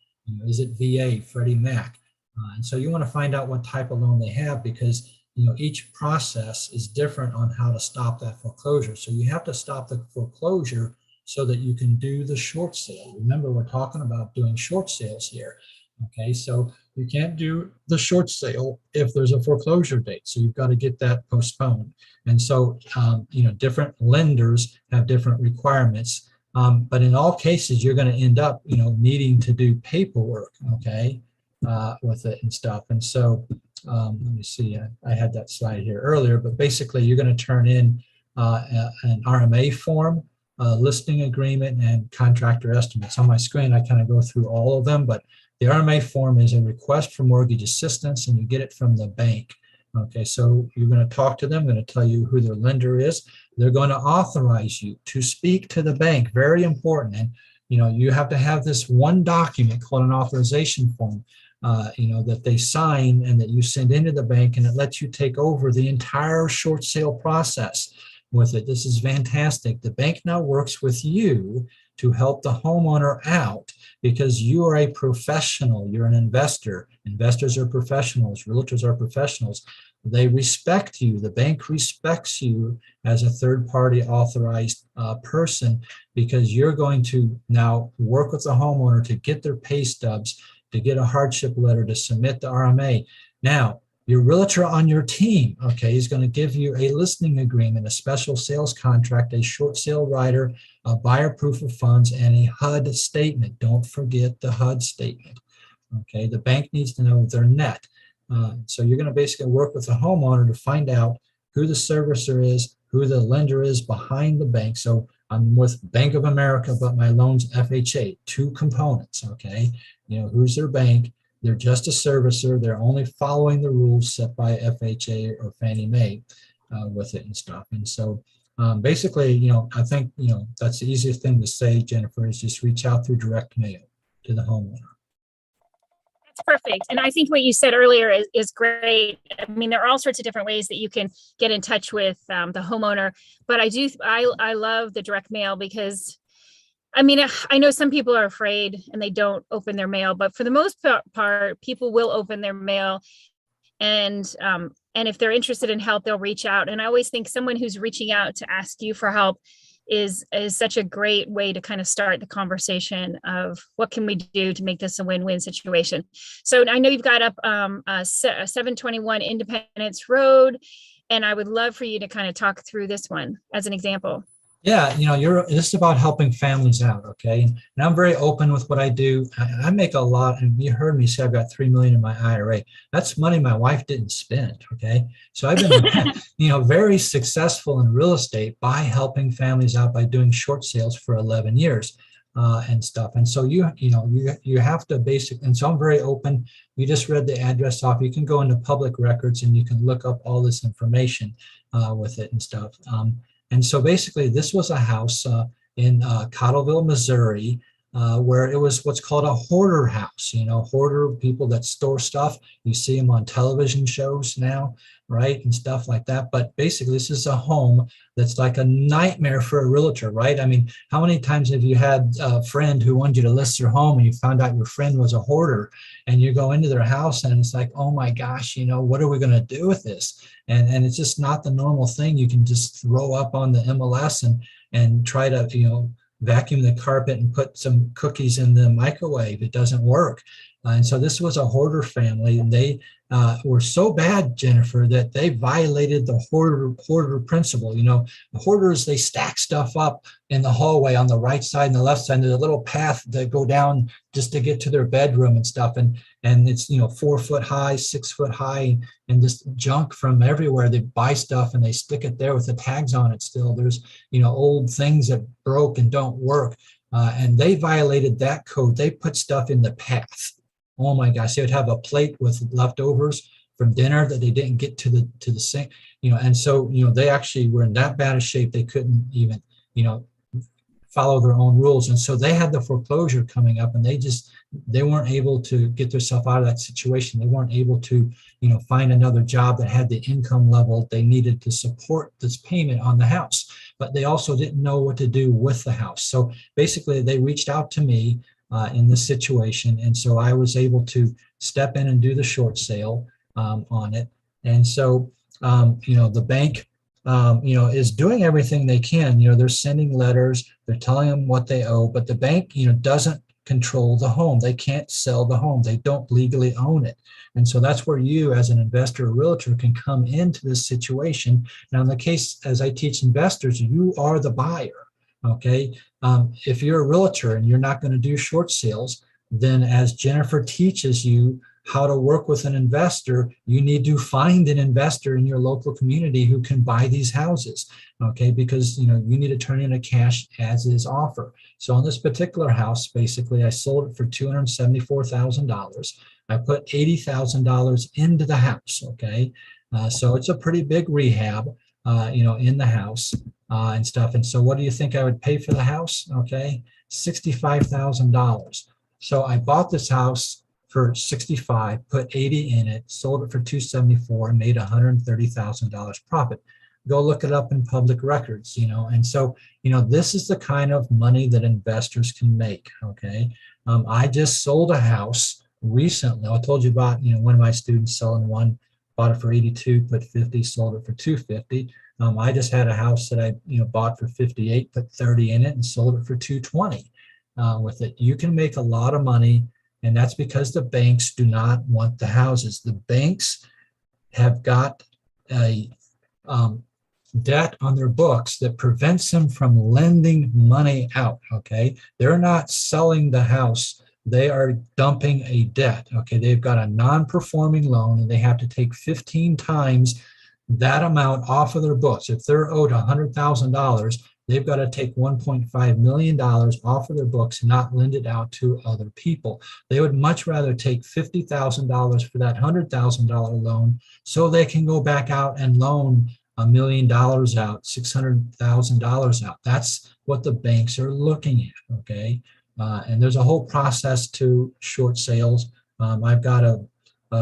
Is it VA, Freddie Mac? And so you want to find out what type of loan they have, because each process is different on how to stop that foreclosure. So you have to stop the foreclosure so that you can do the short sale. Remember, we're talking about doing short sales here. Okay, so you can't do the short sale if there's a foreclosure date. So you've got to get that postponed. And so, different lenders have different requirements. But in all cases, you're going to end up, needing to do paperwork, okay, with it and stuff. And so, let me see, I had that slide here earlier, but basically you're going to turn in an RMA form, listing agreement, and contractor estimates. On my screen, I kind of go through all of them, but the RMA form is a request for mortgage assistance, and you get it from the bank. Okay, so you're going to talk to them, going to tell you who their lender is. They're going to authorize you to speak to the bank. Very important. And, you have to have this one document called an authorization form, that they sign and that you send into the bank, and it lets you take over the entire short sale process with it. This is fantastic. The bank now works with you to help the homeowner out, because you are a professional. You're an investor. Investors are professionals. Realtors are professionals. They respect you. The bank respects you as a third-party authorized person, because you're going to now work with the homeowner to get their pay stubs, to get a hardship letter, to submit the RMA. Now, your realtor on your team, okay, is going to give you a listing agreement, a special sales contract, a short sale rider, a buyer proof of funds, and a HUD statement. Don't forget the HUD statement. Okay, the bank needs to know their net. So you're going to basically work with the homeowner to find out who the servicer is, who the lender is behind the bank. So I'm with Bank of America, but my loan's FHA, 2 components, okay? Who's their bank? They're just a servicer. They're only following the rules set by FHA or Fannie Mae with it and stuff. And so basically, I think, that's the easiest thing to say, Jennifer, is just reach out through direct mail to the homeowner. That's perfect. And I think what you said earlier is great. I mean, there are all sorts of different ways that you can get in touch with the homeowner. But I love the direct mail, because I mean, I know some people are afraid and they don't open their mail, but for the most part, people will open their mail. And if they're interested in help, they'll reach out. And I always think someone who's reaching out to ask you for help is such a great way to kind of start the conversation of what can we do to make this a win-win situation. So I know you've got up 721 Independence Road, and I would love for you to kind of talk through this one as an example. Yeah, this is about helping families out, okay? And I'm very open with what I do. I make a lot, and you heard me say I've got $3 million in my IRA. That's money my wife didn't spend, okay? So I've been, very successful in real estate by helping families out by doing short sales for 11 years and stuff. And so you have to and so I'm very open. You just read the address off. You can go into public records and you can look up all this information with it and stuff. And so basically, this was a house in Cottleville, Missouri. where it was what's called a hoarder house. Hoarder people that store stuff. You see them on television shows now, right, and stuff like that. But basically, this is a home that's like a nightmare for a realtor, right? I mean, how many times have you had a friend who wanted you to list their home and you found out your friend was a hoarder, and you go into their house and it's like, oh my gosh, what are we going to do with this? And it's just not the normal thing you can just throw up on the MLS and try to vacuum the carpet and put some cookies in the microwave. It doesn't work. And so this was a hoarder family, and they were so bad, Jennifer, that they violated the hoarder principle. The hoarders, they stack stuff up in the hallway on the right side and the left side. There's a little path that go down just to get to their bedroom and stuff. And it's 4 foot high, 6 foot high, and this junk from everywhere. They buy stuff and they stick it there with the tags on it still. There's old things that broke and don't work. And they violated that code. They put stuff in the path. Oh my gosh, they would have a plate with leftovers from dinner that they didn't get to the sink, and so, they actually were in that bad a shape they couldn't even, follow their own rules. And so they had the foreclosure coming up, and they weren't able to get themselves out of that situation. They weren't able to, find another job that had the income level they needed to support this payment on the house. But they also didn't know what to do with the house. So basically they reached out to me in this situation. And so I was able to step in and do the short sale on it. And so, the bank, is doing everything they can. They're sending letters, they're telling them what they owe, but the bank, doesn't control the home. They can't sell the home. They don't legally own it. And so that's where you, as an investor or realtor, can come into this situation. Now, in the case, as I teach investors, you are the buyer. Okay. If you're a realtor and you're not going to do short sales, then as Jennifer teaches you how to work with an investor, you need to find an investor in your local community who can buy these houses. Okay. Because, you need to turn in a cash as is offer. So on this particular house, basically, I sold it for $274,000. I put $80,000 into the house. Okay. So it's a pretty big rehab, in the house. And stuff. And so what do you think I would pay for the house? Okay, $65,000. So I bought this house for 65, put 80 in it, sold it for 274, and made $130,000 profit. Go look it up in public records, And so, this is the kind of money that investors can make. Okay, I just sold a house recently. I told you about, one of my students selling one, bought it for 82, put 50, sold it for 250. I just had a house that I bought for 58, put 30 in it, and sold it for 220 with it. You can make a lot of money, and that's because the banks do not want the houses. The banks have got a debt on their books that prevents them from lending money out. Okay, they're not selling the house. They are dumping a debt. Okay, they've got a non-performing loan, and they have to take 15 times that amount off of their books. If they're owed $100,000, they've got to take $1.5 million off of their books and not lend it out to other people. They would much rather take $50,000 for that $100,000 loan so they can go back out and loan $1 million out, $600,000 out. That's what the banks are looking at, okay? And there's a whole process to short sales. I've got a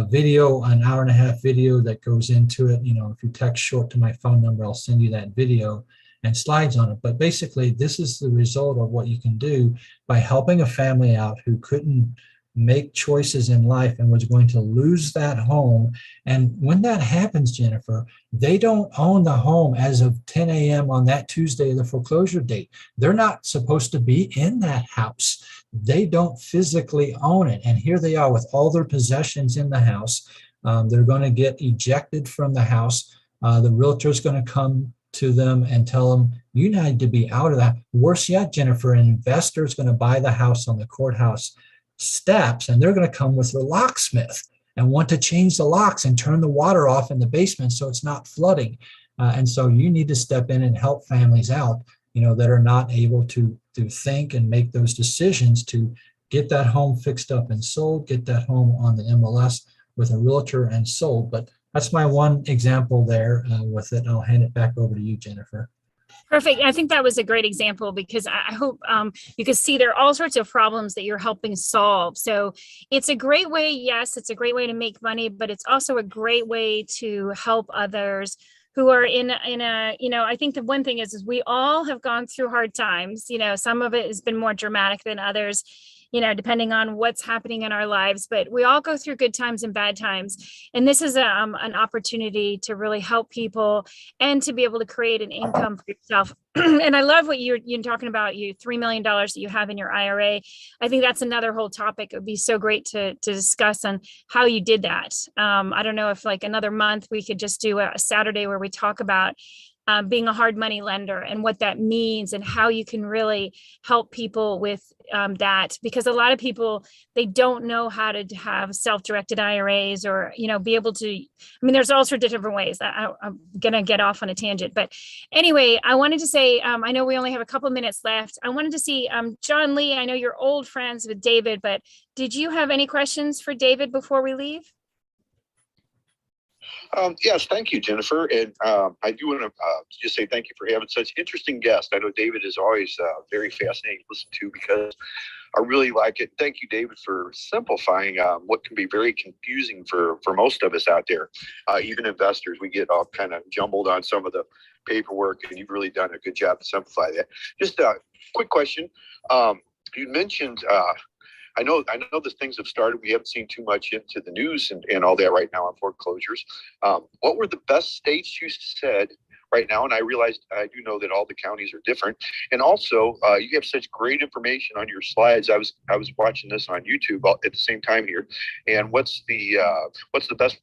video, an hour and a half video that goes into it. If you text short to my phone number, I'll send you that video and slides on it. But basically, this is the result of what you can do by helping a family out who couldn't make choices in life and was going to lose that home. And when that happens, Jennifer, they don't own the home as of 10 a.m. on that Tuesday, the foreclosure date. They're not supposed to be in that house. They don't physically own it. And here they are with all their possessions in the house. They're going to get ejected from the house. The realtor's going to come to them and tell them, you need to be out of that. Worse yet, Jennifer, an investor is going to buy the house on the courthouse steps, and they're going to come with their locksmith and want to change the locks and turn the water off in the basement so it's not flooding. And so you need to step in and help families out, that are not able to think and make those decisions to get that home fixed up and sold, get that home on the MLS with a realtor and sold. But that's my one example there with it. I'll hand it back over to you, Jennifer. Perfect. I think that was a great example because I hope you can see there are all sorts of problems that you're helping solve. So it's a great way. Yes, it's a great way to make money, but it's also a great way to help others who are I think the one thing is we all have gone through hard times. Some of it has been more dramatic than others, depending on what's happening in our lives, but we all go through good times and bad times. And this is an opportunity to really help people and to be able to create an income for yourself. And I love what you're talking about, you $3 million that you have in your IRA. I think that's another whole topic. It would be so great to discuss on how you did that. I don't know if like another month we could just do a Saturday where we talk about being a hard money lender and what that means and how you can really help people with that, because a lot of people, they don't know how to have self-directed IRAs or, be able to, there's all sorts of different ways. I'm going to get off on a tangent, but anyway, I wanted to say, I know we only have a couple minutes left. I wanted to see John Lee, I know you're old friends with David, but did you have any questions for David before we leave? Yes, thank you, Jennifer. And I do want to just say thank you for having such interesting guests. I know David is always very fascinating to listen to because I really like it. Thank you, David, for simplifying what can be very confusing for most of us out there. Even investors, we get all kind of jumbled on some of the paperwork, and you've really done a good job to simplify that. Just a quick question. You mentioned I know the things have started. We haven't seen too much into the news and all that right now on foreclosures. What were the best states you said right now? And I realized I do know that all the counties are different. And also, you have such great information on your slides. I was watching this on YouTube at the same time here. And what's the best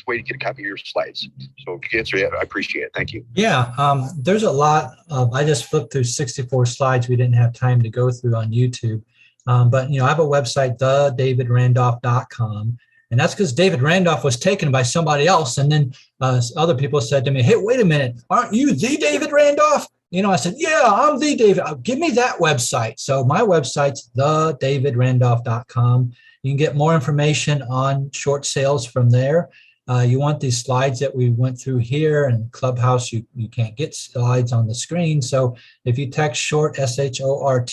way to get a copy of your slides? So if you can answer that, I appreciate it. Thank you. Yeah, there's a lot of, I just flipped through 64 slides we didn't have time to go through on YouTube. But, I have a website, thedavidrandolph.com. And that's because David Randolph was taken by somebody else. And then other people said to me, hey, wait a minute, aren't you the David Randolph? I said, yeah, I'm the David. Give me that website. So my website's thedavidrandolph.com. You can get more information on short sales from there. You want these slides that we went through here, and Clubhouse, you can't get slides on the screen. So if you text short, SHORT,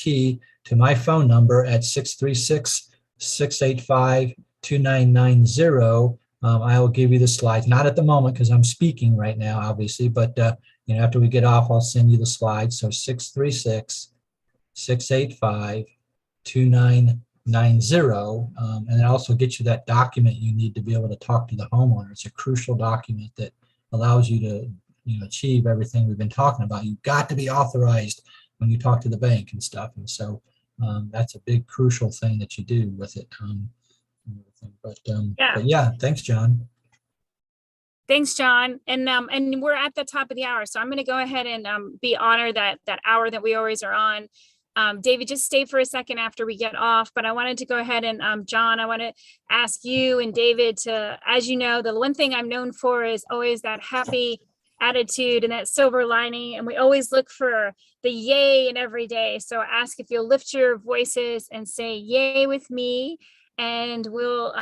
to my phone number at 636-685-2990, I will give you the slides. Not at the moment because I'm speaking right now, obviously, but after we get off, I'll send you the slides. So 636-685-2990. And it also gets you that document you need to be able to talk to the homeowner. It's a crucial document that allows you to achieve everything we've been talking about. You've got to be authorized when you talk to the bank and stuff. And so that's a big crucial thing that you do with it. But yeah, thanks, John. Thanks, John. And we're at the top of the hour, so I'm going to go ahead and be honored that hour that we always are on. David, just stay for a second after we get off, but I wanted to go ahead and John, I want to ask you and David to, as you know, the one thing I'm known for is always that happy attitude and that silver lining. And we always look for the yay in every day. So I ask if you'll lift your voices and say yay with me, and we'll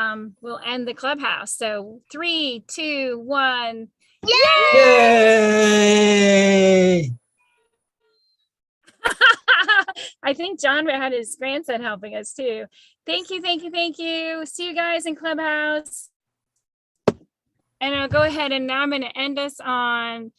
end the Clubhouse. So 3, 2, 1. Yay! Yay! I think John had his grandson helping us too. Thank you, thank you, thank you. See you guys in Clubhouse. And I'll go ahead and now I'm going to end us on